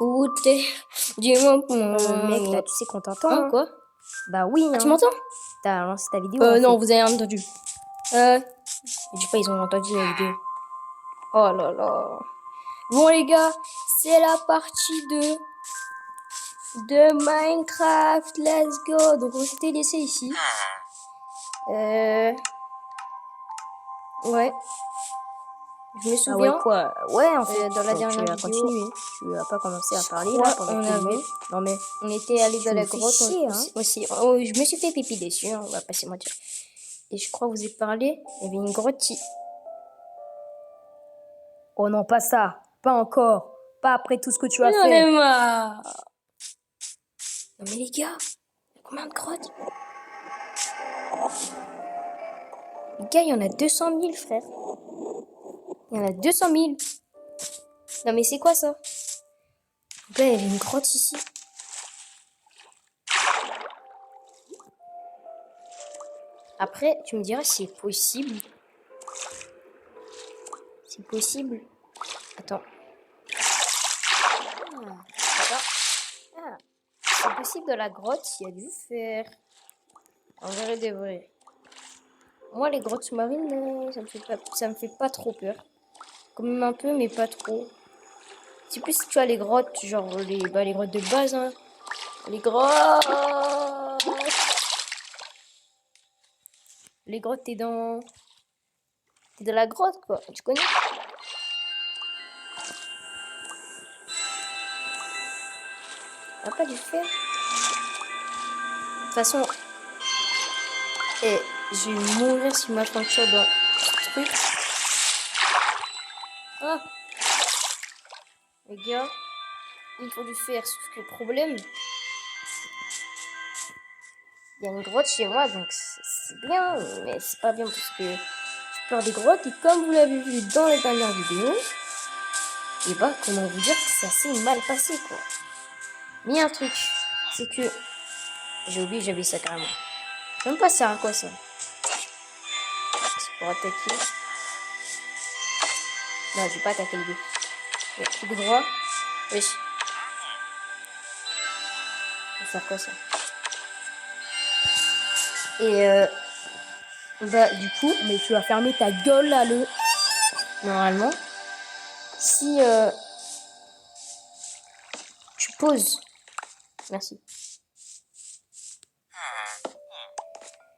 Où t'es? Dis-moi pour Mec, là, tu sais qu'on t'entend. Hein, quoi? Bah oui, Ah, tu m'entends? T'as lancé ta vidéo, en Non, fait. vous avez entendu. Je dis pas, ils ont entendu la vidéo. Oh là là. Bon, les gars, c'est la partie de Minecraft. Let's go. Donc, on s'était laissé ici. Ouais. Je me souviens. Ah ouais, quoi? Ouais, en fait, dans la dernière tu as vidéo, continué. Tu as pas commencé à parler, crois là, pendant on que avait... Non, mais... On était allé dans tu la me fais grotte. chier, hein. Aussi. Oh, je me suis fait pipi dessus, hein, on va pas se mentir. Et je crois que vous avez parlé, il y avait une grotte ici. Oh non, pas ça. Pas encore. Pas après tout ce que tu as J'en fait. ai marre. Non mais les gars, il y a combien de grottes? Les gars, il y en a 200 000, frère. Il y en a 200 000. Non mais c'est quoi ça? Donc là, il y avait une grotte ici. Après, tu me diras si c'est possible. C'est possible. Attends. C'est possible, dans la grotte, il y a du fer. En vrai de vrai. Moi, les grottes sous-marines, ça me fait pas trop peur. Quand même un peu, mais pas trop. C'est plus si tu as les grottes, genre les grottes de base, hein. Les grottes. Les grottes, t'es dans la grotte, quoi. Tu connais? Ah, pas du fer. De toute façon, je vais mourir si ma peinture dans ce truc. Ah, les gars, il faut du fer. Sauf que le problème, il y a une grotte chez moi, donc c'est bien, mais c'est pas bien parce que j'ai peur des grottes. Et comme vous l'avez vu dans les dernières vidéos, et bah, comment vous dire que ça s'est mal passé, quoi. Mais il y a un truc, c'est que j'ai oublié, j'avais ça carrément. Je sais même pas ça sert à quoi ça. C'est pour attaquer. Non, je vais pas attaquer les deux. Clic droit. Oui. Ça va faire quoi ça? Et bah du coup, Mais tu vas fermer ta gueule, là, normalement, si tu poses, merci,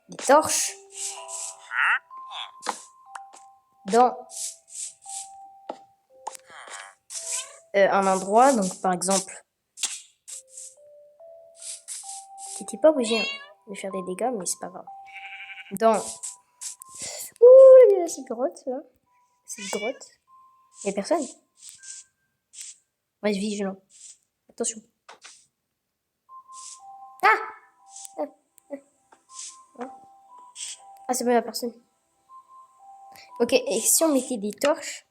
des torches dans un endroit, donc par exemple, t'étais pas obligé de faire des dégâts, mais c'est pas grave. Dans cette grotte là, cette grotte, y a personne. Reste vigilant. Attention. Ah, c'est pas la personne. Ok, et si on mettait des torches,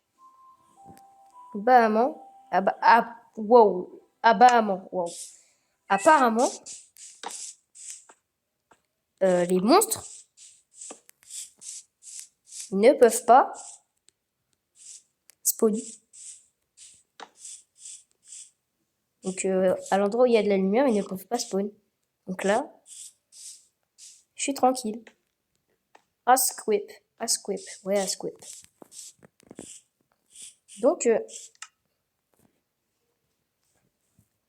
apparemment, wow, apparemment, wow. Apparemment, les monstres ne peuvent pas spawner. Donc, à l'endroit où il y a de la lumière, ils ne peuvent pas spawn. Donc là, je suis tranquille. Asquip. Ouais, Asquip. Donc,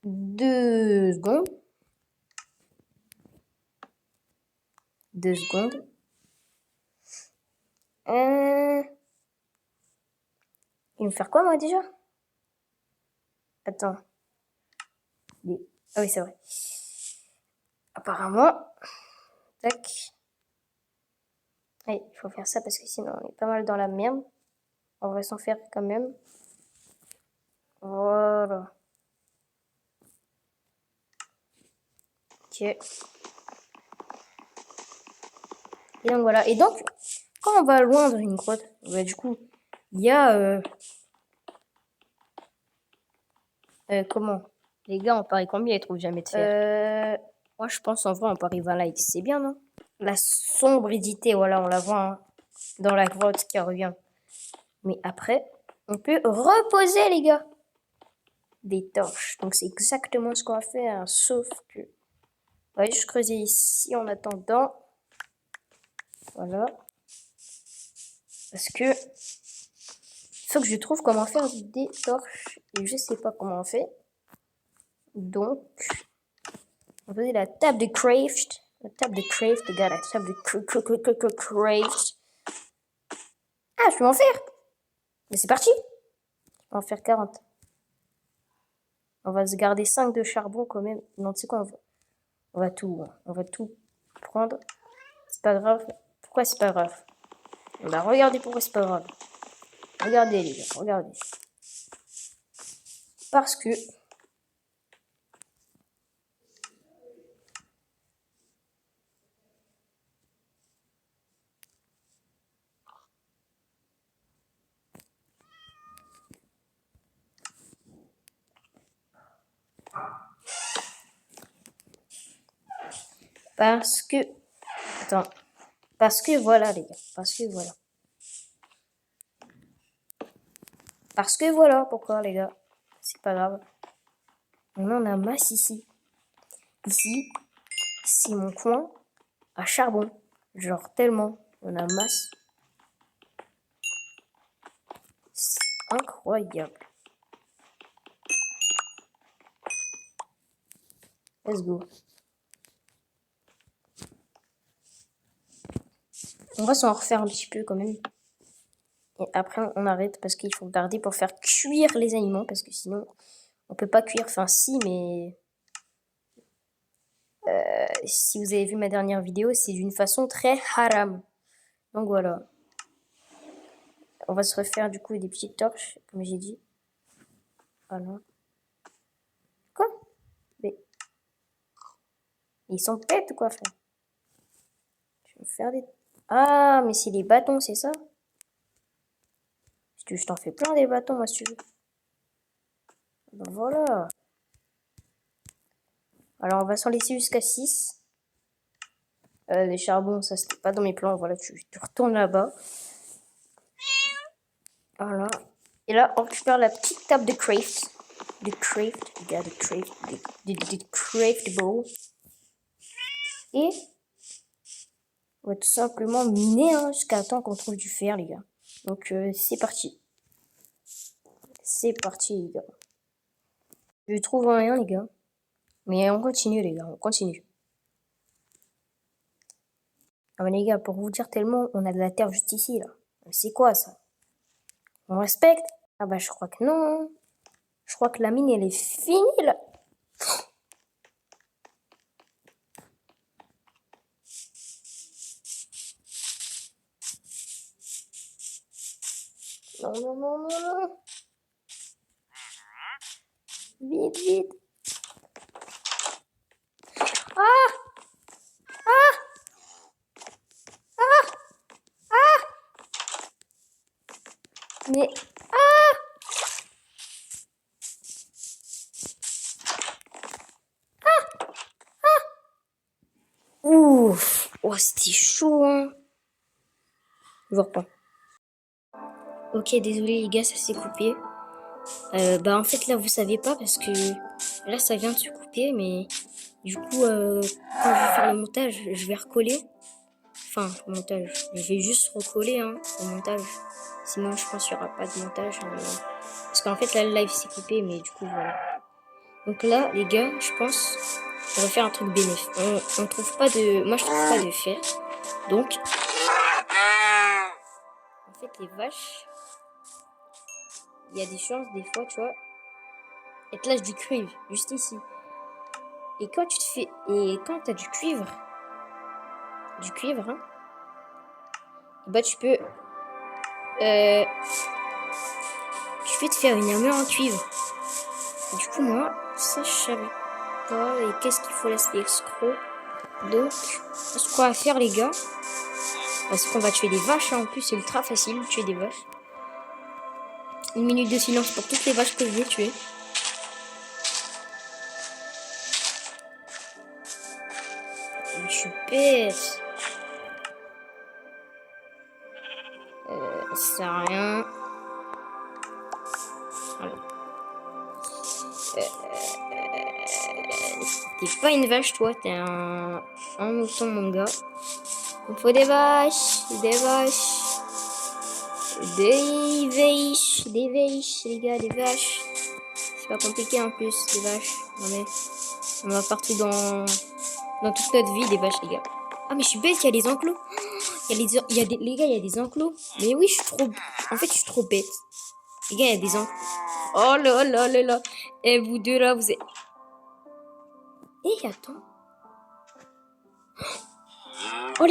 2 secondes. 2 secondes. Il va me faire quoi, moi, déjà? Attends. Ah oui, c'est vrai. Apparemment. Tac. Allez, il faut faire ça parce que sinon, on est pas mal dans la merde. On va s'en faire quand même. Voilà. Ok. Et donc voilà. Et donc, quand on va loin dans une grotte, bah, du coup, il y a... comment? Les gars, on parie combien ils trouvent jamais de fer? Moi, je pense en vrai, on parie 20 likes. C'est bien, non? La sombridité, voilà, on la voit hein, dans la grotte qui revient. Mais après, on peut reposer, les gars. des torches. Donc c'est exactement ce qu'on va faire, sauf que on va juste creuser ici en attendant. Voilà. Parce que il faut que je trouve comment faire des torches et je sais pas comment on fait. Donc on va faire la table de craft. La table de craft, les gars, la table de craft. Ah, je peux m'en faire. Mais c'est parti. Je peux en faire 40. On va se garder 5 de charbon quand même. Non, tu sais quoi, on va tout prendre. C'est pas grave. Pourquoi c'est pas grave? Bah regardez pourquoi c'est pas grave. Regardez les gars, regardez. Parce que attends. Parce que voilà les gars. Parce que voilà. Parce que voilà pourquoi les gars. C'est pas grave. On en a masse ici. Ici, c'est mon coin à charbon. Genre tellement. On a masse. C'est incroyable. Let's go. On va s'en refaire un petit peu quand même. Et après, on arrête parce qu'il faut garder pour faire cuire les aliments. Parce que sinon, on peut pas cuire. Enfin, si, mais... si vous avez vu ma dernière vidéo, c'est d'une façon très haram. Donc voilà. On va se refaire du coup des petites torches, comme j'ai dit. Voilà. Quoi? Mais... Ils sont bêtes ou quoi, frère? Je vais faire des... Ah, mais c'est des bâtons, c'est ça? Je t'en fais plein des bâtons, moi, si tu veux. Ben voilà. Alors, on va s'en laisser jusqu'à 6. Les charbons, ça, c'était pas dans mes plans. Voilà, tu retournes là-bas. Voilà. Et là, on récupère la petite table de craft. De craft, les gars, de craft. De craftable. Et on va tout simplement miner jusqu'à temps qu'on trouve du fer, les gars. Donc, c'est parti. C'est parti, les gars. Je trouve rien, les gars. Mais on continue, les gars, on continue. Ah mais les gars, pour vous dire tellement, on a de la terre juste ici, là. C'est quoi, ça? On respecte? Ah bah, je crois que non. Je crois que la mine, elle est finie, là. Non, non, non, non, non. Vite, vite. Ah! Ah! Ah! Ah! Mais... Ah! Ouf! Oh, c'était chaud, hein. Je vous reprends. Ok, désolé les gars, ça s'est coupé. Bah en fait là vous savez pas parce que là ça vient de se couper, mais du coup quand je vais faire le montage, je vais recoller. Enfin, le montage, je vais juste recoller au montage. Sinon je pense qu'il n'y aura pas de montage. Mais... Parce qu'en fait là le live s'est coupé, mais du coup voilà. Donc là les gars, je pense on va faire un truc bénéf. On trouve pas de... Moi je trouve pas de fer. Donc en fait les vaches, il y a des chances des fois tu vois. Et te lâche du cuivre juste ici. Et quand tu te fais... Et quand t'as du cuivre, bah tu peux te faire une armure en cuivre. Et du coup moi ça je savais pas. Et qu'est-ce qu'il faut laisser escroc. Donc ce qu'on va faire les gars, c'est qu'on va tuer des vaches en plus, c'est ultra facile de tuer des vaches. 1 minute de silence pour toutes les vaches que je vais tuer. Je suis bête. Ça sert à rien. Voilà. T'es pas une vache, toi, t'es un mouton, mon gars. Il faut des vaches, les gars, des vaches. C'est pas compliqué en plus, des vaches. Non mais, on va partout dans toute notre vie, des vaches, les gars. Ah mais je suis bête, il y a des enclos. Les gars, il y a des enclos. Mais oui, en fait, je suis trop bête. Les gars, il y a des enclos. Oh là là là là. Et vous deux là, vous êtes... attends. Oh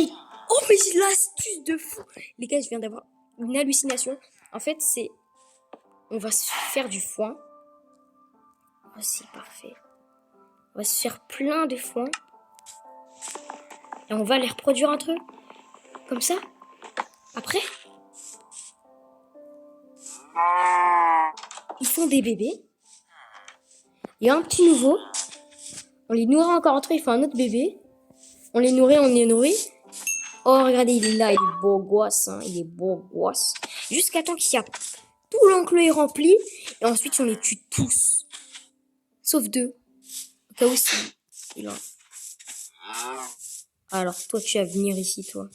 mais j'ai l'astuce de fou. Les gars, je viens d'avoir une hallucination. En fait, on va se faire du foin. Oh, c'est parfait. On va se faire plein de foin. Et on va les reproduire entre eux. Comme ça. Après, ils font des bébés. Il y a un petit nouveau. On les nourrit encore entre eux. Il fait un autre bébé. On les nourrit. Oh, regardez, il est là. Il est beau gosse. Hein. Il est beau gosse. Jusqu'à temps qu'il y a tout l'enclos est rempli. Et ensuite, on les tue tous. Sauf 2. Au cas où il a... Alors, toi, tu vas venir ici, toi.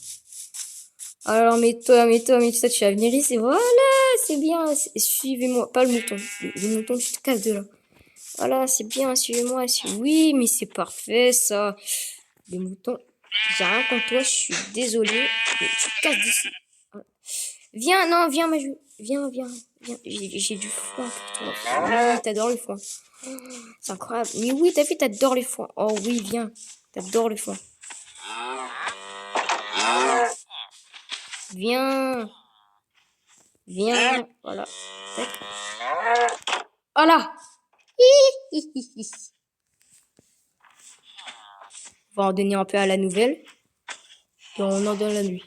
Alors, mais toi, tu vas venir ici. Voilà, c'est bien. Suivez-moi. Pas le mouton. Le mouton, tu te casses de là. Voilà, c'est bien. Suivez-moi. Oui, mais c'est parfait, ça. Les moutons, j'ai rien contre toi. Je suis désolée. Mais tu te casses d'ici. Viens, non, viens, viens. J'ai du foin pour toi. Oui, t'adores le foin. C'est incroyable. Mais oui, t'as vu, t'adores le foin. Oh oui, viens. T'adores le foin. Viens. Voilà. Tac. Voilà. On va en donner un peu à la nouvelle. Et on en donne la nuit.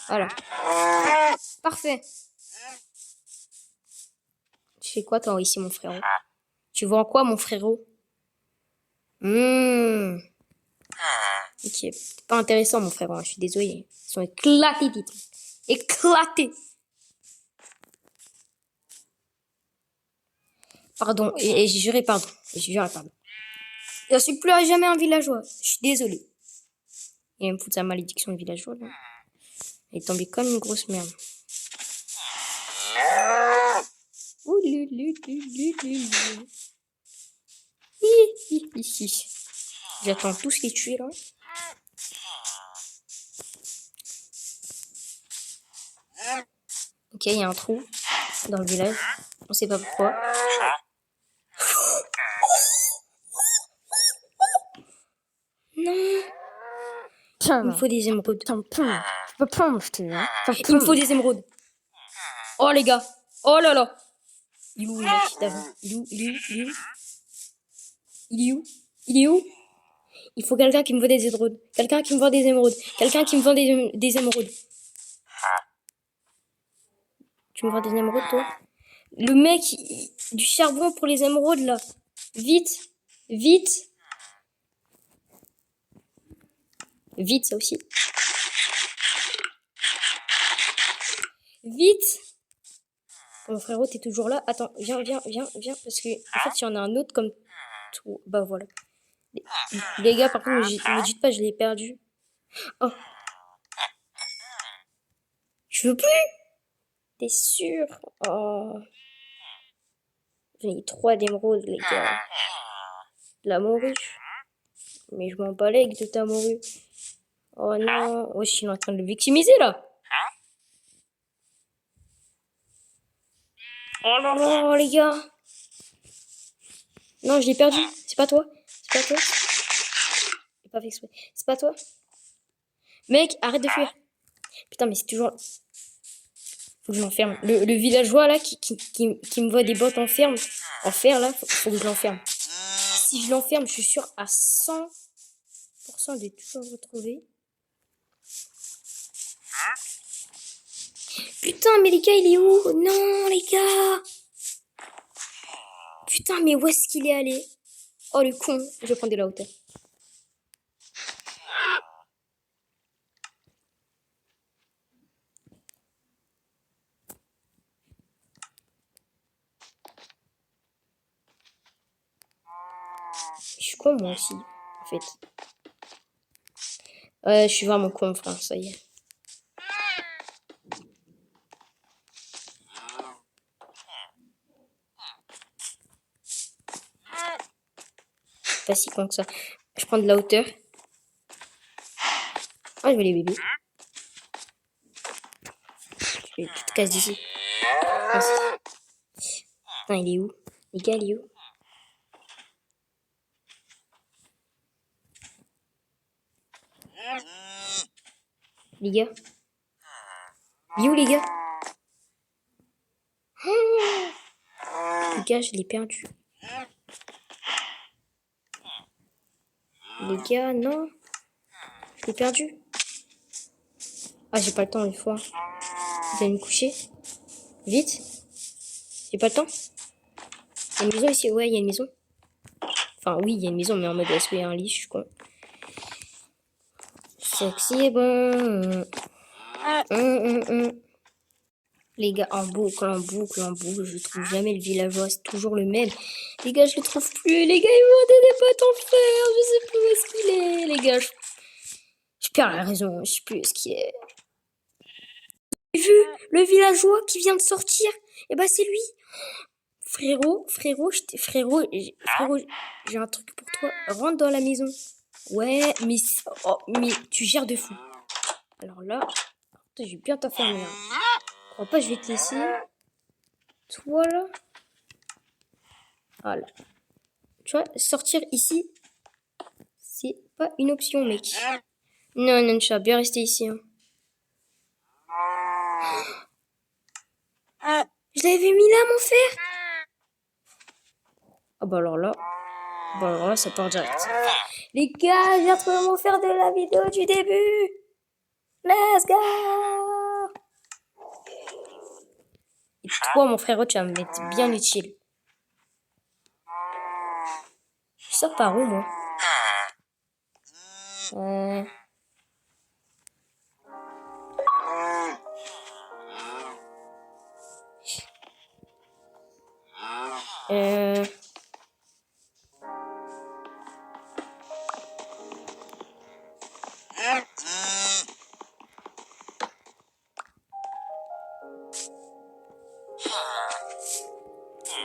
Voilà. Parfait. Tu fais quoi, toi, ici, mon frérot? Tu vois en quoi, mon frérot? Ok. C'est pas intéressant, mon frérot. Je suis désolée. Ils sont éclatés, titres. Éclatés. Pardon. Et j'ai juré pardon. Je ne suis plus à jamais un villageois. Je suis désolée. Il va me foutre sa malédiction de villageois, là. Elle est tombée comme une grosse merde. J'attends tous les tuer, là. Ok, il y a un trou dans le village. On sait pas pourquoi. Non. Il me faut des émeraudes. Il me faut des émeraudes. Oh, les gars. Oh là là. Il est où, mec? Il est où? Il faut quelqu'un qui me vend des émeraudes. Quelqu'un qui me vend des émeraudes. Tu me vends des émeraudes, toi? Le mec, du charbon pour les émeraudes, là. Vite. Vite, ça aussi. Vite. Mon frérot, t'es toujours là? Attends, viens. Parce que, en fait, il y en a un autre comme toi. Bah, voilà. Les gars, par contre, me dites pas, je l'ai perdu. Oh. Je veux plus. T'es sûr? Oh. J'ai eu 3 d'émeraudes, les gars. De la morue. Mais je m'en balègue de ta morue. Oh non. Oh, je suis en train de le victimiser, là. Oh là là, les gars. Non, je l'ai perdu. C'est pas toi. J'ai pas fait exprès. C'est pas toi. Mec, arrête de fuir. Putain, mais c'est toujours... Faut que je l'enferme. Le villageois, là, qui me voit des bottes en fer, là, faut que je l'enferme. Si je l'enferme, je suis sûre à 100% de tout le retrouver. Putain, mais les gars, il est où? Non, les gars. Putain, mais où est-ce qu'il est allé? Oh, le con. Je vais prendre de la hauteur. Je suis con, moi aussi, en fait. Ouais, je suis vraiment con, frère, ça y est. Pas si con que ça. Je prends de la hauteur. Ah, je veux les bébés. Je vais tout casse d'ici. Ah, putain, il est où? Les gars, il est où? Les gars? Il est où, les gars? Les gars, je l'ai perdu. Les gars, non. Je l'ai perdu. Ah, j'ai pas le temps une fois. Vous allez me coucher? Vite. J'ai pas le temps. Il y a une maison ici. Ouais, il y a une maison. Enfin, oui, il y a une maison, mais en mode est-ce qu'il y a un lit? Je suis con. Sexy et bon. Les gars, en boucle, en boucle, en boucle. Je trouve jamais le villageois. C'est toujours le même. Les gars, je le trouve plus. Les gars, ils m'ont donné des potes en fer. Je sais plus où est-ce qu'il est. Les gars, je perds la raison. Je sais plus où est-ce qu'il est. J'ai vu le villageois qui vient de sortir. Et bah, c'est lui. Frérot, frérot, j'ai un truc pour toi. Rentre dans la maison. Ouais, mais tu gères de fou. Alors là, je vais bien t'enfermer. Je crois pas, je vais te laisser. Toi là. Voilà. Tu vois, sortir ici, c'est pas une option, mec. Non, non, tu vas bien rester ici. Hein. Je l'avais mis là, mon fer. Ah bah alors là, ça part direct. Les gars, j'ai retrouvé mon fer de la vidéo du début. Let's go. Et toi, mon frère, tu vas me mettre bien utile. Je sors par où, moi?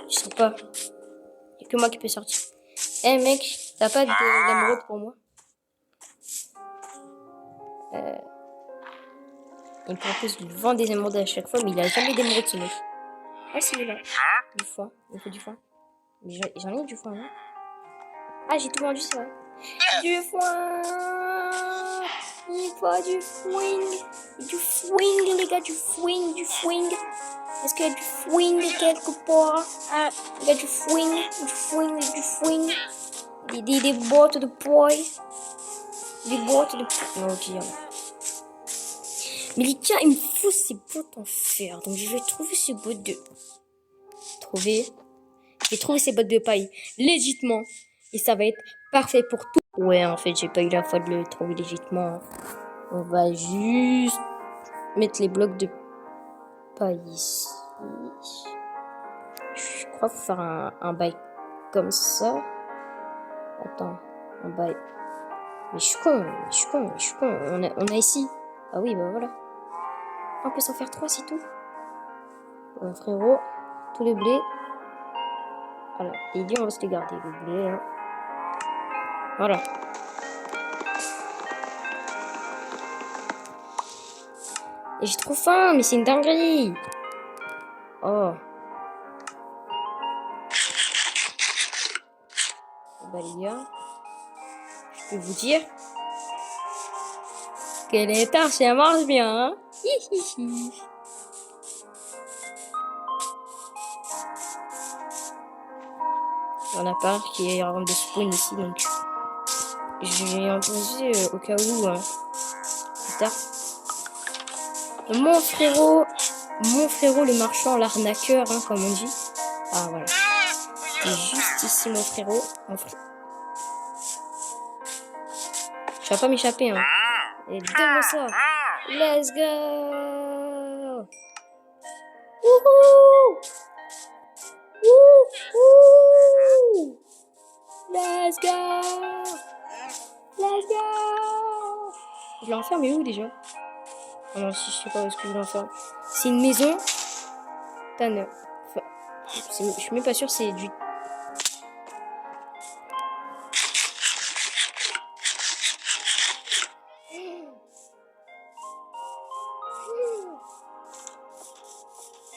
Je sais pas. Il n'y a que moi qui peux sortir. Eh mec, t'as pas d'émeraude pour moi? Il me propose de vendre des émeraudes à chaque fois, mais il a jamais d'émeraude ce mec. Ah si, il est là. Du foin. Il faut du foin. Mais j'en ai du foin, non? Ah, j'ai tout vendu, c'est vrai. Du foin. Il faut du fouing. Du fouing, les gars, du fouing, du fouing. Est-ce qu'il y a du fouing quelque part? Il y a du fouing, du fouing, du fouing. Des bottes de poil. Des bottes de poil. Non, ok, mais les gars, il me faut ces bottes en fer. Donc je vais trouver ces bottes de... J'ai trouvé ces bottes de paille. Légitimement. Et ça va être parfait pour tout. Ouais, en fait, j'ai pas eu la foi de le trouver légitimement. On va juste mettre les blocs de paille ici. Je crois qu'il faut faire un bail comme ça. Attends, un bail. Mais je suis con. On a ici. Ah oui, bah voilà. On peut s'en faire 3, c'est tout. Bon, frérot, tous les blés. Voilà, les blés, on va se les garder. Le blé, hein. Voilà. Et j'ai trop faim, mais c'est une dinguerie. Oh. Bah les gars, je peux vous dire que les tarches, elles marchent bien, hein. Hihihi. On a peur qu'il y ait un de spawn ici, donc j'ai entendu au cas où, plus tard. Mon frérot, le marchand, l'arnaqueur, hein, comme on dit. Ah voilà. Et juste ici, mon frérot. Je vais pas m'échapper, hein. Et donne-moi ça. Let's go. Wouhou. Wouhou. Let's Let's go. Let's go. Je l'ai enfermé où déjà? Ah non, je sais pas où est-ce que je l'enferme. C'est une maison. Tanner. Enfin, je suis même pas sûre c'est du...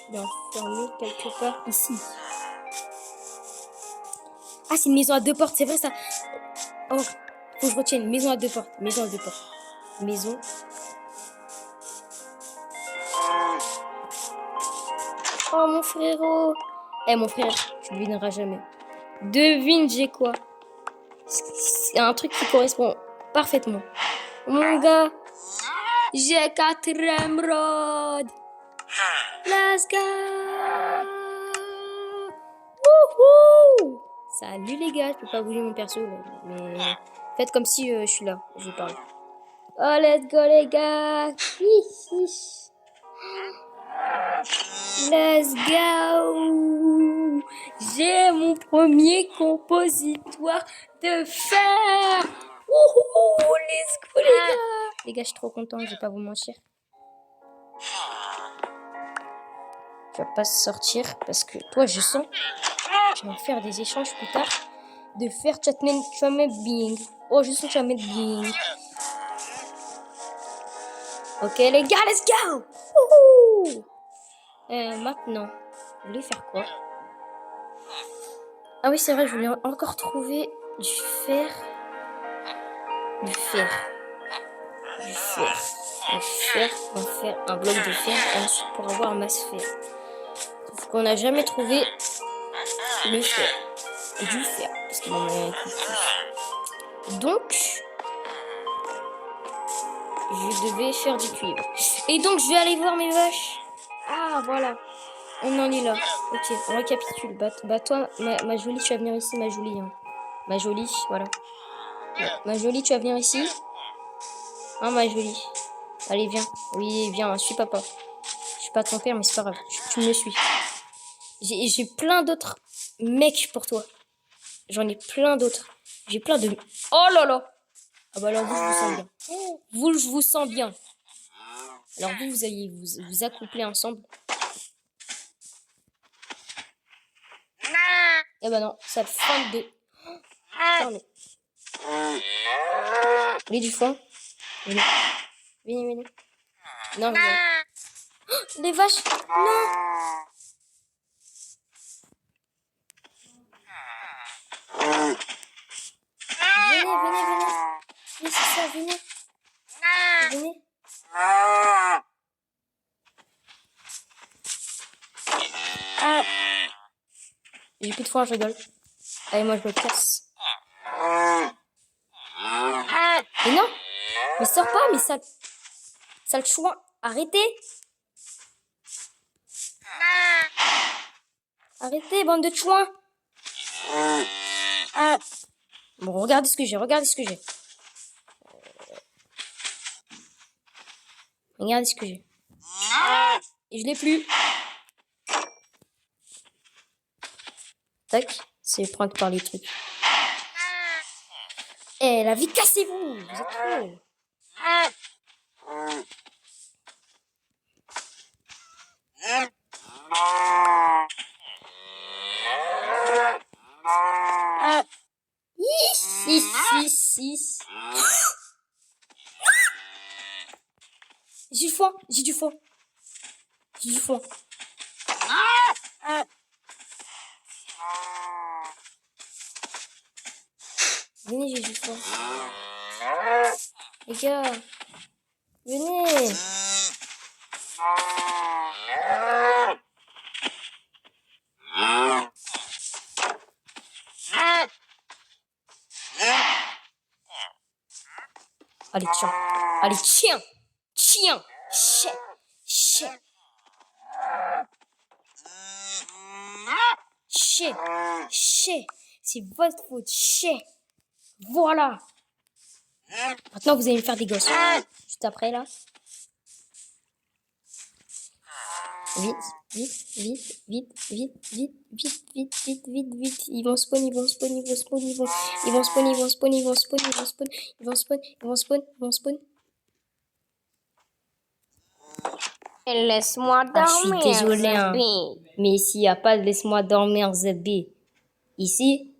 Il est enfermé quelque part ici. Ah, c'est une maison à deux portes, c'est vrai ça. Oh, faut que je retienne. Maison à deux portes. Maison à deux portes. Maison. Oh, mon frérot. Eh, mon frère, tu devineras jamais. Devine, j'ai quoi? C'est un truc qui correspond parfaitement. Mon gars, j'ai 4 émeraudes. Let's go. Wouhou. Salut les gars, je peux pas bouger mon perso, là, mais faites comme si je suis là, je vous parle. Oh, let's go les gars. Let's go. J'ai mon premier compositoire de fer. Wouhou, let's go les gars. Les gars, je suis trop content, je vais pas vous mentir. Tu vas pas sortir parce que toi, je sens. Je vais faire des échanges plus tard. De faire tu vas mettre Bing. Oh, je sens que tu vas mettre Bing. Ok, les gars, let's go. Wouhou. Maintenant, je voulais faire quoi? Ah oui, c'est vrai, je voulais encore trouver du fer. Du fer. Du fer. Du fer. On va faire un bloc de fer et ensuite pour avoir ma sphère. Sauf qu'on n'a jamais trouvé le fer. Du fer. Parce qu'il en a un coup. Donc, je devais faire du cuivre. Et donc, je vais aller voir mes vaches. Ah, voilà. On en est là. Ok, on récapitule. Bah toi, ma jolie, tu vas venir ici, ma jolie. Hein. Ma jolie, voilà. Ma jolie, tu vas venir ici. Hein, ma jolie. Allez, viens. Oui, viens, suis papa. Je suis pas ton père, mais c'est pas grave. Tu me suis. J'ai plein d'autres mecs pour toi. J'en ai plein d'autres. J'ai plein de... Oh là là. Ah bah alors vous, je vous sens bien. Vous, je vous sens bien. Alors vous allez vous accoupler ensemble. Eh ben non, ça feinte de... Attendez. Venez du fond. Venez. Venez. Non, venez. Oh, les vaches. Non. Venez. Oui, c'est ça, venez. Venez. J'ai plus de foin, je rigole. Allez, moi, je me casse. Mais non. Mais sors pas, mais sale chouin. Arrêtez. Arrêtez, bande de chouins. Bon, regardez ce que j'ai. Regardez ce que j'ai. Et je l'ai plus. Tac. C'est prendre par les trucs. Eh, la vie, cassez-vous. Vous êtes trop. Six. J'ai du foin. Venez, j'ai du foin. Les gars, venez. Allez, tiens. Chien. C'est votre faute. Chien. Voilà. Maintenant, vous allez me faire des gosses. Juste après, là. Vite, vite, vite, vite, vite, vite, vite, vite, vite, vite. Ils vont spawn, ils vont spawn, ils vont spawn, ils vont spawn, ils vont spawn, ils vont spawn, ils vont spawn, ils vont spawn, ils vont spawn, ils vont spawn. Laisse-moi Ah, je suis dormir, désolé, hein. Zabi. Mais ici, il n'y a pas de laisse-moi dormir, Zabi. Ici,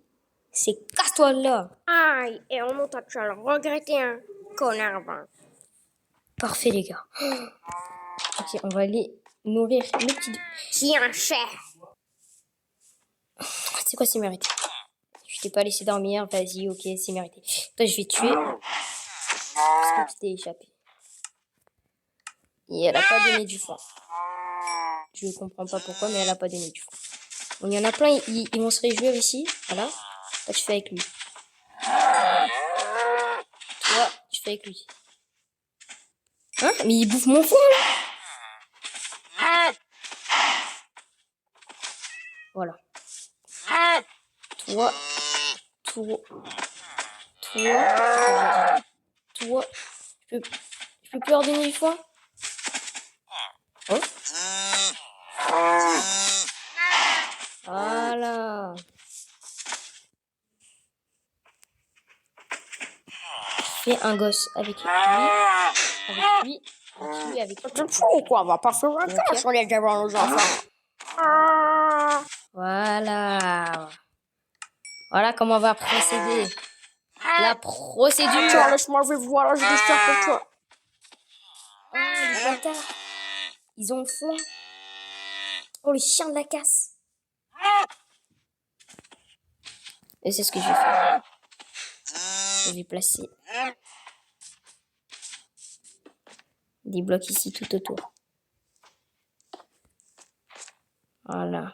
c'est casse-toi de là. Aïe, et on t'a déjà le regretté, hein, connard. Va. Parfait, les gars. Ok, on va aller nourrir le petit... Tiens, cher. C'est quoi, c'est mérité? Je t'ai pas laissé dormir, vas-y, ok, c'est mérité. Toi, je vais tuer. Parce que tu t'es échappé. Et elle a pas donné du foin. Je ne comprends pas pourquoi, mais elle a pas donné du foin. Bon, il y en a plein, ils vont se réjouir ici. Voilà. Toi, tu fais avec lui. Toi, tu fais avec lui. Hein? Mais il bouffe mon foin, là. Voilà. Toi, je peux plus leur donner du foin? Hein? Voilà. Je fais un gosse avec lui, avec lui, avec lui, avec lui. Tu fous quoi? On va pas faire un cas sur les devant nos enfants. Voilà. Voilà comment on va procéder. La procédure. Tiens, laisse-moi vivre, voilà, je vais faire pour toi. Oh, les bâtards. Ils ont le foin. Oh, les chiens de la casse. Et c'est ce que je vais faire. Je vais placer des blocs ici tout autour. Voilà.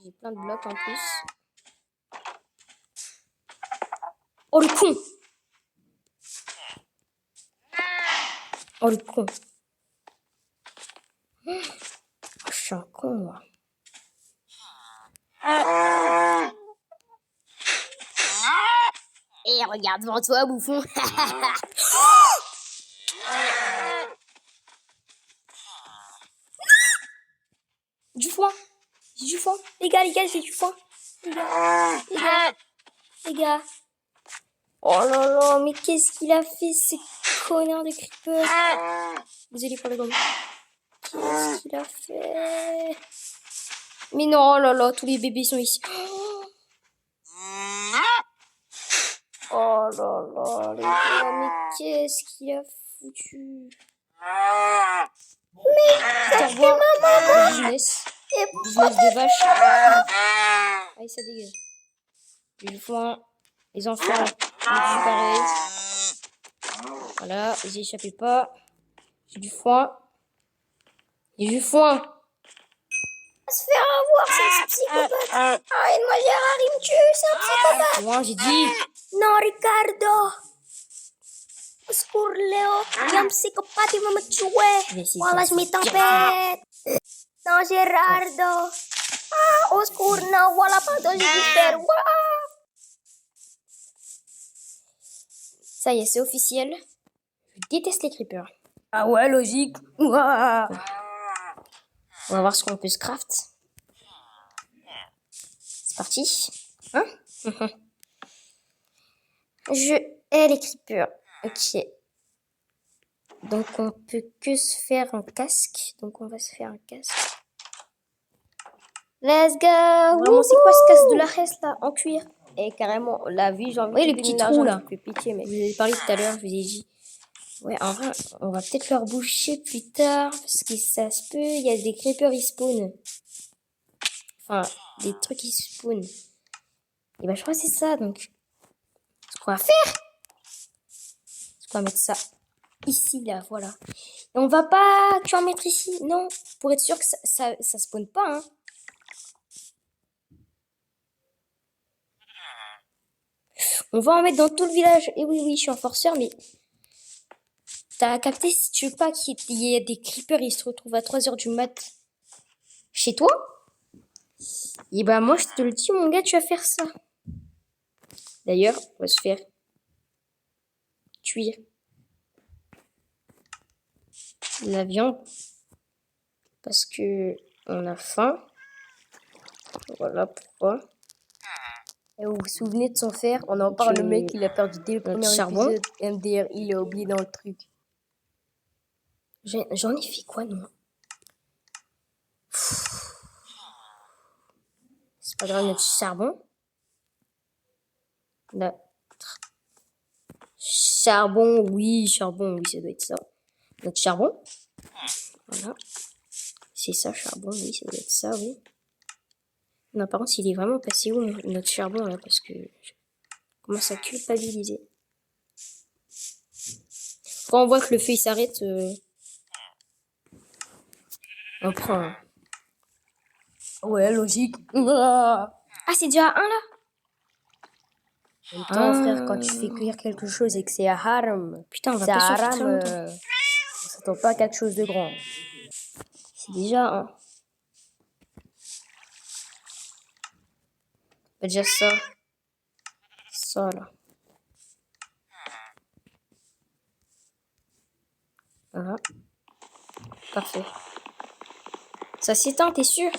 J'ai plein de blocs en plus. Oh le con! Oh le con! Oh, je suis un con, moi. Et regarde devant toi, bouffon. Du foin! J'ai du foin! Les gars, j'ai du foin! Les gars! Oh là là, mais qu'est-ce qu'il a fait, ce connard de creeper? Désolé pour le gomme. Qu'est-ce qu'il a fait? Mais non, oh là là, tous les bébés sont ici. Oh là là, les gars, mais qu'est-ce qu'il a foutu? Mais ça fait maman! Business. Business de vache. Allez, ça dégage. J'ai le foin. Les enfants, pareil. Voilà, vous y échappez pas. J'ai du foin. J'ai du foin. Se faire avoir, c'est un psychopathe. Arrête-moi, Gérard, il me tue, c'est un psychopathe. Moi, j'ai dit. Non, Ricardo. Au secours, Léo. Il y a un psychopathe, il va me tuer. Voilà, je m'y tempête. Non, Gérardo. Ah, au secours, non, voilà, pardon, j'ai dû faire. Ça y est, c'est officiel. Je déteste les creepers. Ah ouais, logique. Ouah. On va voir ce qu'on peut se craft. C'est parti. Hein? Je hais les creepers. Ok. Donc on peut que se faire un casque. Donc on va se faire un casque. Let's go! Vraiment, c'est quoi ce casque de la reste là? En cuir. Et carrément, la vie, j'ai envie Oui, de les te petits donner trous, l'argent, là. tu fais pitié, mais Je vous ai parlé tout à l'heure, je vous ai dit. Ouais, en vrai, on va peut-être leur boucher plus tard. Parce que ça se peut, il y a des creepers qui spawnent. Enfin, des trucs qui spawnent. Et bah, je crois que c'est ça, donc. Ce qu'on va faire, c'est qu'on va mettre ça ici, là, voilà. Et on va pas que en mettre ici, non. Pour être sûr que ça spawn pas, hein. On va en mettre dans tout le village. Et oui, je suis un forceur, mais t'as capté, si tu veux pas qu'il y ait des creepers, ils se retrouvent à 3h du mat chez toi. Et bah moi, je te le dis, mon gars, tu vas faire ça. D'ailleurs, on va se faire cuire la viande parce que on a faim. Voilà pourquoi. Et vous vous souvenez de son frère? On en parle, le mec, il a perdu dès le notre premier charbon. épisode. MDR, il a oublié dans le truc. J'en ai fait quoi, non? C'est pas grave, notre charbon. Charbon, oui, ça doit être ça. Notre charbon. Voilà. C'est ça, charbon, oui, ça doit être ça, oui. Non, par contre, il est vraiment passé où, notre charbon, là, parce que je commence à culpabiliser. Quand on voit que le feu, il s'arrête, on prend. Ouais, logique. Ah, c'est déjà un, là? En même temps, frère, quand tu fais cuire quelque chose et que c'est haram, Putain, on va c'est pas surfer haram, très longtemps. ça s'attend pas à quelque chose de grand. C'est déjà un. Déjà ça. Ça, là. Voilà. Parfait. Ça s'éteint, t'es sûr?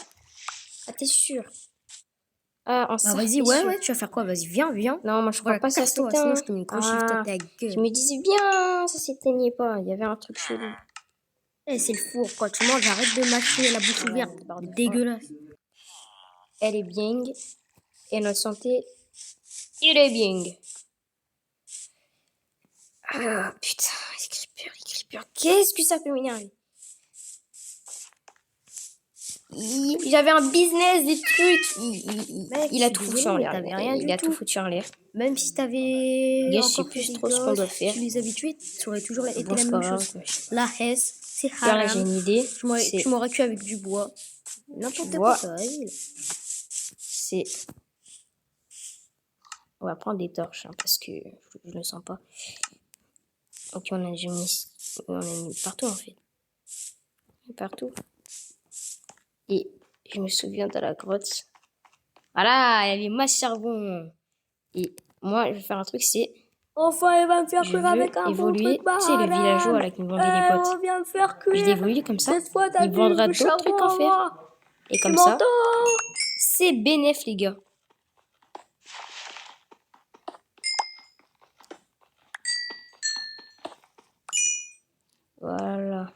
Ah, t'es sûr? Ah, en Bah vas-y, ouais, tu vas faire quoi? Vas-y, viens. Non, moi je crois Voilà, pas que ça casse-toi, s'éteint. sinon je te mets une croche sur ta Je gueule. me disais bien, ça s'éteignait pas. Il y avait un truc chelou. Eh, c'est le four, quand tu manges, arrête de mâcher la bouche ouverte. Dégueulasse. Elle est bien. Et notre santé, il est bien. Ah, putain, les creepers. Qu'est-ce que ça peut m'énerver? J'avais un business, des trucs. Mec, Il a je tout suis foutu en désolée, l'air. t'avais rien Il du a tout tout. foutu en l'air. Même si t'avais Gars, je sais encore plus fait des trop ce qu'on doit gosses, faire. tu les habitués, ça aurait toujours été Bon, la c'est même pas chose. grave. La hesse, c'est Regarde, là, j'ai haram. une idée. Tu m'aurais cuit avec du bois. N'importe vois. quoi, vas-y. C'est... On va prendre des torches, hein, parce que je le sens pas. Ok, on a mis partout, en fait. Partout. Et je me souviens de la grotte. Voilà, il y avait ma charbon. Et moi, je vais faire un truc, c'est... Enfin, il va me faire Je cuire veux avec un bon évoluer. truc Tu sais, le villageois, là, qui me vendait des potes. On vient me faire Je vais cuire. évoluer comme ça. Cette fois, t'as Il vendra du d'autres trucs à charbon, faire. moi. Et Tu comme ça, m'entends? c'est bénéf, les gars. Voilà.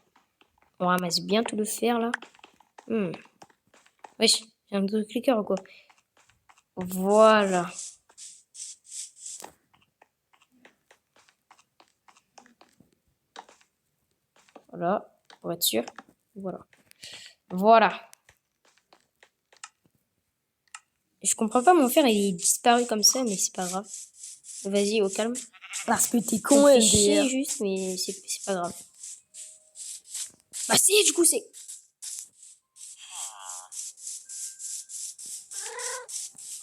On ramasse bien tout le fer, là. Wesh, j'ai un double clicker ou quoi? Voilà. Voilà, pour être sûr. Voilà. Voilà. Je comprends pas, mon fer, il est disparu comme ça, mais c'est pas grave. Vas-y, au calme. Parce que t'es On con, fait MDR. chier juste, mais c'est pas grave. Bah si, du coup, c'est...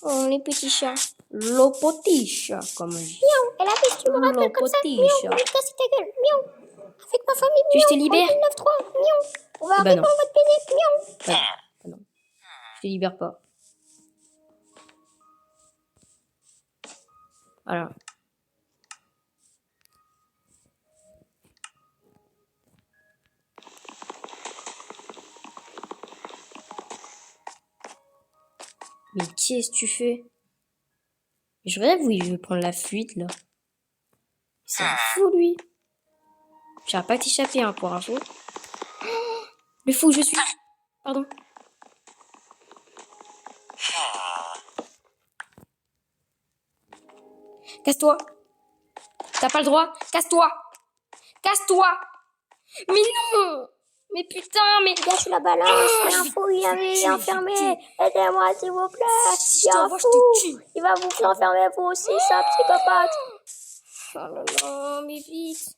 Oh, les petits chats. Le petit chat, comme on dit. Miaou, et là, si tu me rappelles comme ça, miaou, je vais te casser ta gueule, miaou. Avec ma famille, Tu miaou. je te libère? 9-3, miaou. On va Bah arriver, non. on va te baiser, miaou. Non. Je te libère pas. Voilà. Mais qu'est-ce que tu fais? Je rêve, oui, je vais prendre la fuite, là. C'est un fou, lui. J'arrive pas à t'échapper, hein, pour info. Oh, le fou que je suis. Pardon. Casse-toi. T'as pas le droit. Casse-toi. Casse-toi. Mais non. Mais putain, mais... Gâche la balance, il y a un fou, il est enfermé. Aidez-moi, s'il vous plaît. Si Il y je a un t'envoie, je fou. te tue. Il va vous enfermer, vous aussi, ça, psychopathe. Oh là là, mais vite.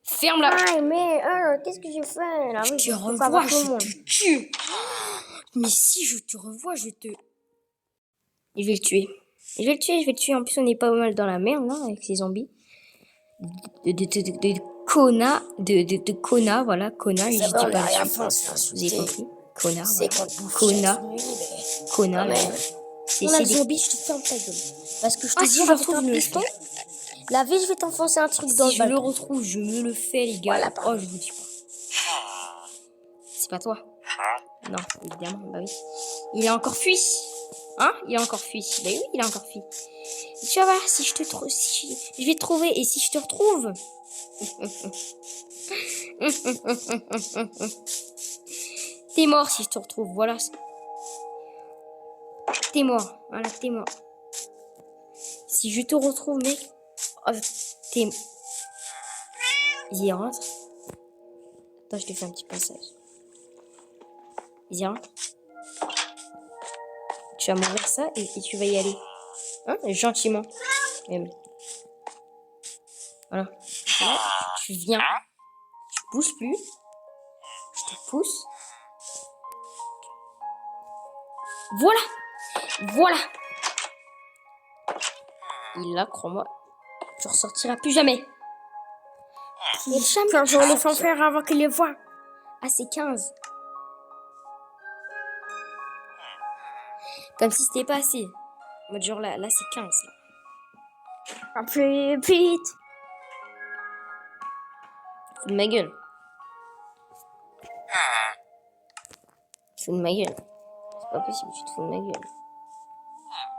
Ferme-la. Ah, mais qu'est-ce que j'ai fait là? Je Oui, te je peux revois, pas voir tout le je monde. te tue. Mais si je te revois, je te... Et je vais le tuer. Je vais le tuer. En plus, on est pas mal dans la merde, là, avec ces zombies. De Kona. De Kona, voilà. Kona, je dis pas dessus. Vous avez compris. Kona, voilà. Kona. Kona, voilà. C'est On a des... le zombie, je te ferme ta gueule. Parce que je te Ah, dis, si je avec retrouve un le piston, la vie, je vais t'enfoncer un truc dans Si le je le balcon. retrouve, je me le fais, les gars. Voilà, pardon. Oh, je vous dis pas. C'est pas toi. Non, évidemment, bah oui. Il est encore fui. Hein? Il est encore fui. Bah oui, il est encore fui. Tu vas voir, si je te trouve, si je vais te trouver, et si je te retrouve. T'es mort si je te retrouve, voilà. T'es mort, voilà, t'es mort. Si je te retrouve, mec, oh, t'es... Vas-y, rentre. Attends, je te fais un petit passage. Vas-y, rentre. Tu vas m'ouvrir ça et tu vas y aller. Hein? Gentiment. Même. Voilà. Là, tu viens. Tu bouges plus. Je te pousse. Voilà. Voilà. Et là, crois-moi, tu ressortiras plus jamais. Et quand je les fais faire avant qu'ils les voient. Ah, c'est 15. Comme si c'était pas assez. En mode genre là c'est 15. Là. Un plus vite. Fous de ma gueule. Fous de ma gueule. C'est pas possible, tu te fous de ma gueule.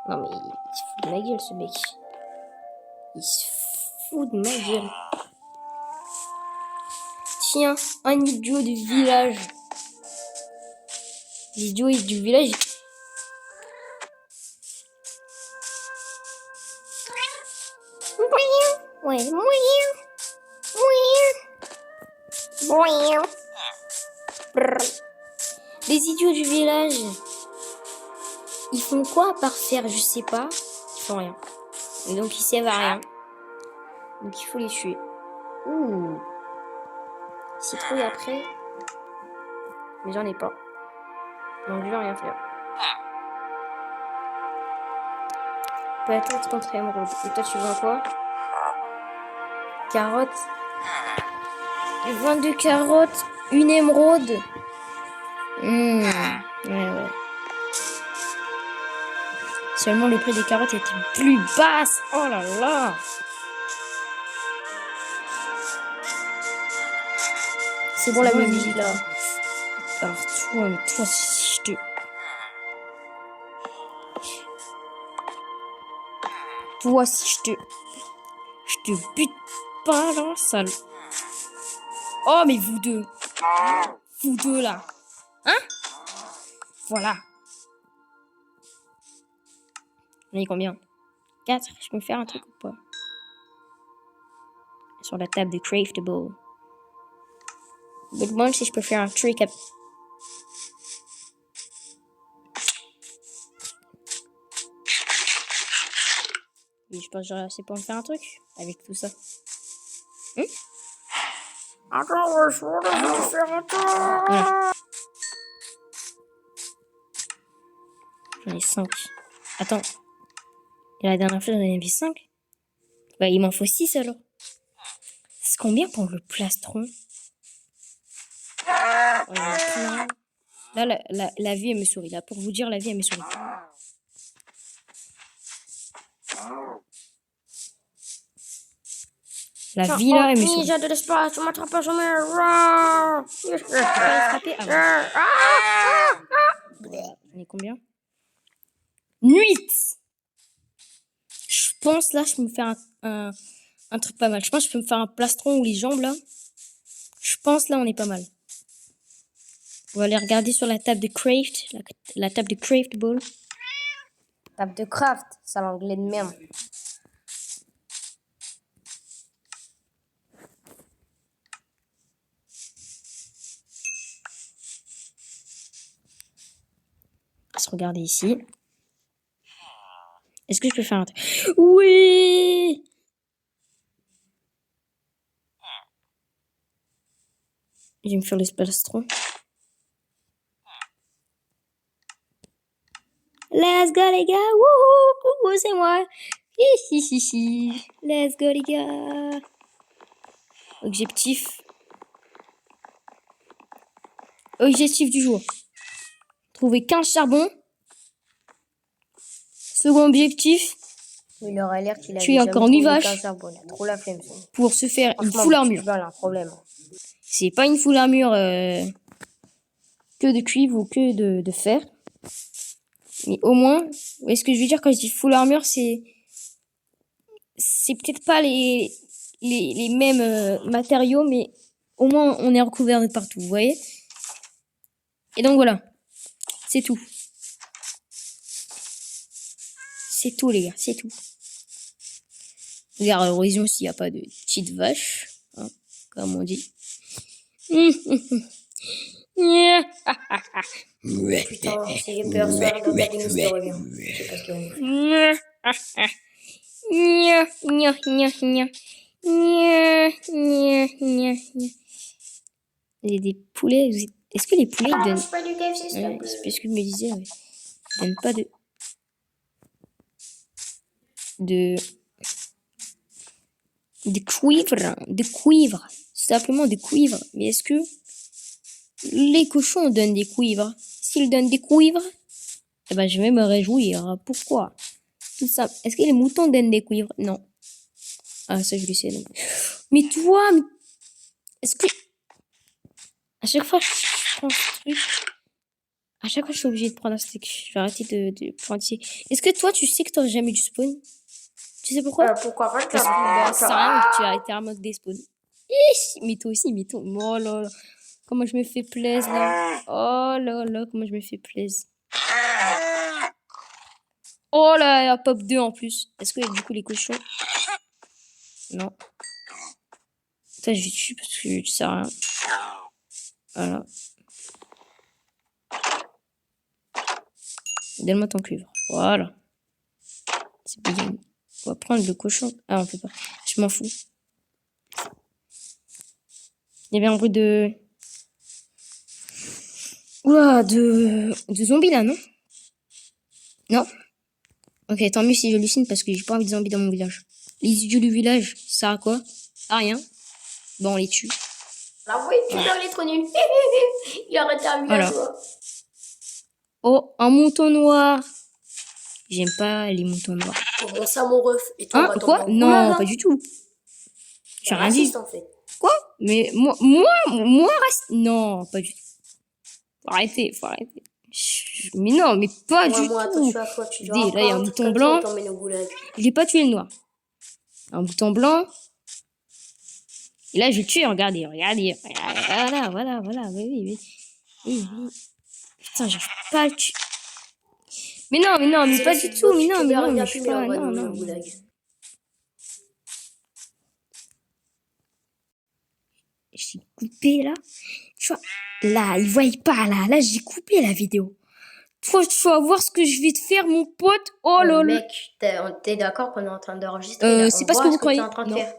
Non mais il se fout de ma gueule ce mec. Il se fout de ma gueule. Tiens, un idiot du village. L'idiot du village. Ouais, Les idiots du village. Ils font quoi à part faire, je sais pas. Ils font rien. Et donc ils servent à rien. Donc il faut les tuer. Ouh. Citrouille après. Mais j'en ai pas. Donc je vais rien faire. Peut-être contre émeraude. Et toi tu vends quoi? Carottes. 22 carottes. Une émeraude. Ouais. Seulement le prix des carottes était plus basse. Oh là là. C'est bon la musique là. Alors toi si je te... Toi si je te bute pas là, sale. Oh mais vous deux. Vous deux là. Hein? Voilà. J'en ai combien? 4. Je peux me faire un truc ou pas? Sur la table de craftable. Je me demande si je peux faire un trick. Oui, je pense que j'aurai assez pour me faire un truc avec tout ça. Attends, je vais faire un truc. Voilà. J'en ai 5. Attends. Et la dernière fois, j'en avais 5. Bah, il m'en faut 6 alors. C'est combien pour le plastron? Oh, il y en a plein. Là, la vie, elle me sourit. Là, pour vous dire, la vie, elle me sourit. La vie, là, elle me sourit. Ninja de l'espace, tu m'attrapes pas jamais. Je peux pas les frapper avant. J'en ai combien? 8. Je pense, là, je peux me faire un truc pas mal. Je pense que je peux me faire un plastron ou les jambes, là. Je pense, là, on est pas mal. On va aller regarder sur la table de craft. La table de craftable. Table de craft, c'est l'anglais de merde. On va se regarder ici. Est-ce que je peux faire un truc? Oui! Je vais me faire le plastron. Let's go les gars! Wouhou! Coucou, c'est moi! Hihihihi! Let's go les gars! Objectif. Objectif du jour. Trouver 15 charbons. Second objectif, Il aurait l'air qu'il a Tu es un cornivage. Il a trop la flemme. pour se faire une Franchement, full petit armure. cheval a un problème. C'est pas une full armure que de cuivre ou que de fer. Mais au moins, vous voyez ce que je veux dire quand je dis full armure, c'est peut-être pas les mêmes matériaux, mais au moins on est recouvert de partout, vous voyez. Et donc voilà, c'est tout. C'est tout les gars, c'est tout. Regarde, heureusement s'il n'y a pas de petites vaches, hein, comme on dit. Putain, j'ai peur, ça arrête d'entendre des mystères, revient. Je sais pas ce qu'il va nous faire. Il y a des poulets. Est-ce que les poulets ils donnent... C'est pas du KFC, s'il te Ouais, plaît. c'est ce que je me disais, ouais. Ils donnent pas de cuivre, simplement de cuivre. Mais est-ce que les cochons donnent des cuivres? S'ils donnent des cuivres, eh ben je vais me réjouir. Pourquoi? Tout ça. Est-ce que les moutons donnent des cuivres? Non. Ah ça je le sais. Donc. Mais toi, est-ce que à chaque fois je prends ce truc, à chaque fois je suis obligée de prendre un steak. Je vais arrêter de pointiller. Est-ce que toi tu sais que tu n'auras jamais du spawn? Tu sais pourquoi? Pourquoi pas? Parce que c'est rien que tu as été un mode des spawns. Ish, mais toi aussi, mais toi. Oh là là. Comment je me fais plaisir là. Oh là là, comment je me fais plaisir. Oh là, il y a pop 2 en plus. Est-ce que du coup les cochons... Non. Ça, je vais tuer parce que tu sais rien. Voilà. Donne-moi ton cuivre. Voilà. C'est bien. On va prendre le cochon. Ah, on peut pas. Je m'en fous. Il y avait un bruit de... Ouah, de zombies là, non? Non? Ok, tant mieux si j'hallucine parce que j'ai pas envie de zombies dans mon village. Les idiots du village, ça sert à quoi? À rien. Bon, on les tue. Ah oui, putain, il est trop nul. Il a arrêté un Voilà. village. Oh, un mouton noir. J'aime pas les moutons noirs. Comment ça, mon ref? Et toi, on Hein? va tomber Quoi? dans le Non, goulag, pas hein. du tout. J'ai rien dit. Raciste, en fait. Quoi? Mais moi, reste... Non, pas du tout. Faut arrêter. Mais non, mais pas du Moi, tout. attention à toi, tu Dis, dois là, il y a un mouton blanc. t'emmène au goulag. J'ai pas tué le noir. Un mouton blanc. Et là, je tue, regardez. Voilà. Oui. Putain, j'arrive pas à le tuer. Mais non, mais pas du tout. Mais non, je suis pas... Non. J'ai coupé, là. Tu vois, là, ils voient pas, là, j'ai coupé la vidéo. Toi, tu vas voir ce que je vais te faire, mon pote. Oh là là. Mec, t'es d'accord qu'on est en train d'enregistrer? C'est pas ce que vous croyez. T'es en train de Non. faire.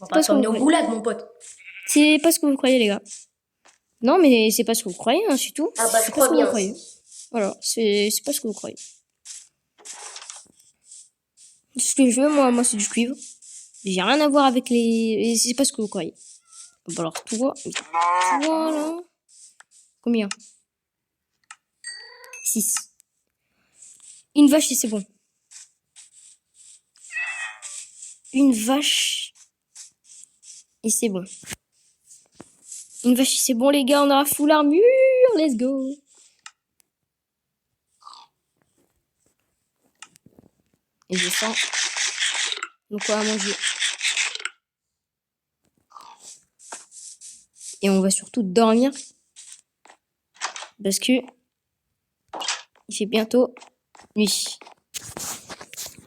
On pas va ce que vous t'emmener au croyez. goulag, mon pote. C'est pas ce que vous croyez, les gars. Non, mais c'est pas ce que vous croyez, hein, c'est tout. Ah bah, je C'est pas crois ce que bien. vous croyez. Voilà, c'est pas ce que vous croyez. Ce que je veux, moi, c'est du cuivre. J'ai rien à voir avec les... C'est pas ce que vous croyez. Bon, alors, toi, là... Combien? 6. Une vache et c'est bon. Une vache et c'est bon. Une vache et c'est bon, les gars, on aura full armure. Let's go. Et je sens donc on va manger. Et on va surtout dormir parce que il fait bientôt nuit.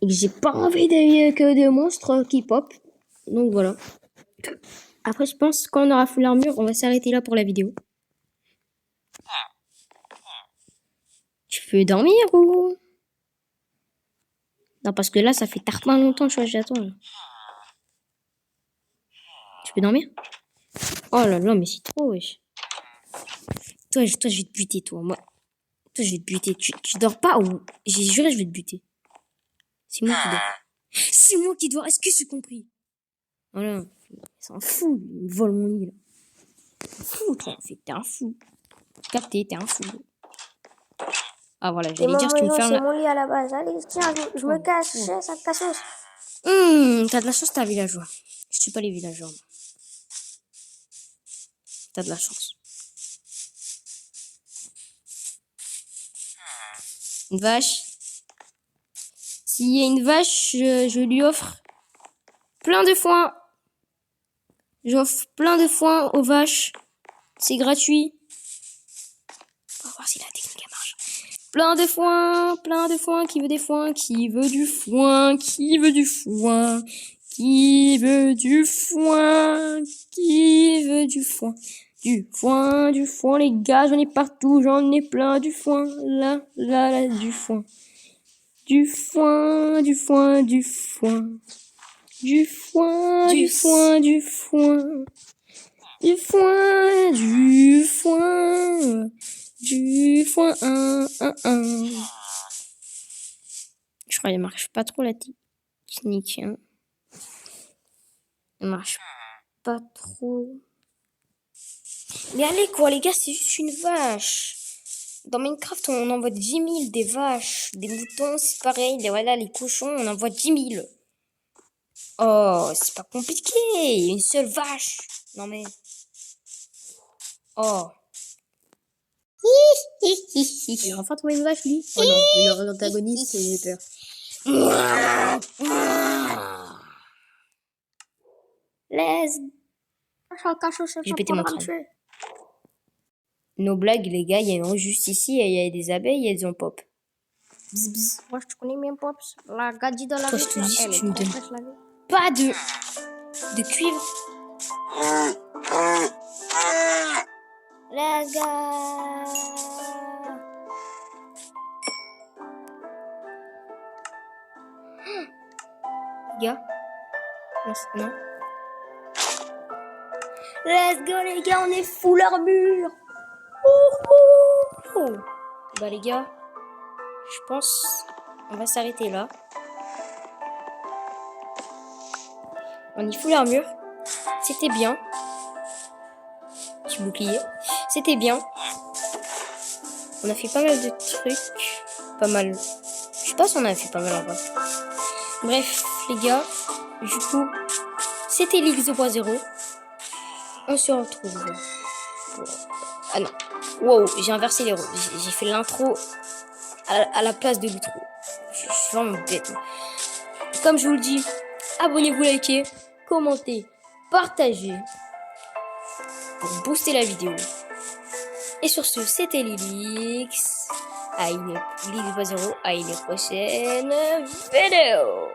Et que j'ai pas envie d'aller que des monstres qui pop. Donc voilà. Après, je pense quand on aura full armure, on va s'arrêter là pour la vidéo. Tu peux dormir ou... Non, parce que là, ça fait tardement longtemps que j'attends. Là. Tu peux dormir? Oh là là, mais c'est trop, wesh. Toi, je vais te buter, toi. Moi, toi, je vais te buter. Tu dors pas ou... J'ai juré, je vais te buter. C'est moi qui dors. C'est moi qui dors. Est-ce que j'ai compris? Voilà. Il s'en fout. Il me vole mon lit, là. Fou, toi. En fait, t'es un fou. Capté, t'es un fou. Ah voilà, C'est j'allais mon dire, tu me maison, fermes c'est la... mon lit à la base. Allez, tiens, je me cache, ça te casse. T'as de la chance, t'es un villageois. Je tue pas les villageois. Moi. T'as de la chance. Une vache. S'il y a une vache, je lui offre plein de foin. J'offre plein de foin aux vaches. C'est gratuit. On va voir si la technique elle marche. Plein de foin, qui veut des foins, qui veut du foin, qui veut du foin, qui veut du foin, qui veut du foin. Du foin, les gars, j'en ai partout, j'en ai plein du foin, là, là, là, du foin. Du foin, du foin, du foin. Du foin, du foin, du foin. Du foin, du foin. Du foin, un. Je crois qu'elle marche pas trop la technique. Hein. Elle marche pas trop. Mais allez quoi les gars, c'est juste une vache. Dans Minecraft, on envoie 10 000 des vaches. Des moutons, c'est pareil. Voilà, les cochons, on envoie 10 000. Oh, c'est pas compliqué. Une seule vache. Non mais... Oh. Il a enfin trouvé une vache, lui. Oh non, il est l'antagoniste et j'ai peur. Let's... J'ai pété mon crâne. Nos blagues, les gars, il y a une rue juste ici, et il y a des abeilles et elles ont pop. Bzz, bzz. Moi, je te connais bien, Pops. La gadji dans la Toi, vie. je te dis, Elle tu est me très donnes fraîche, la vie. pas de cuivre. Let's go. Les gars. Non. Let's go, les gars, on est full armure. Bah, les gars, je pense on va s'arrêter là. On est full armure. C'était bien. Petit bouclier. C'était bien. On a fait pas mal de trucs. Pas mal. Je sais pas si on a fait pas mal en vrai. Bref, les gars. Du coup, c'était l'X 2.0. On se retrouve. Ah non. Wow, j'ai inversé les rôles. J'ai fait l'intro à la place de l'outro. Je suis vraiment bête. Comme je vous le dis, abonnez-vous, likez, commentez, partagez pour booster la vidéo. Et sur ce, c'était Lilix. À une prochaine vidéo.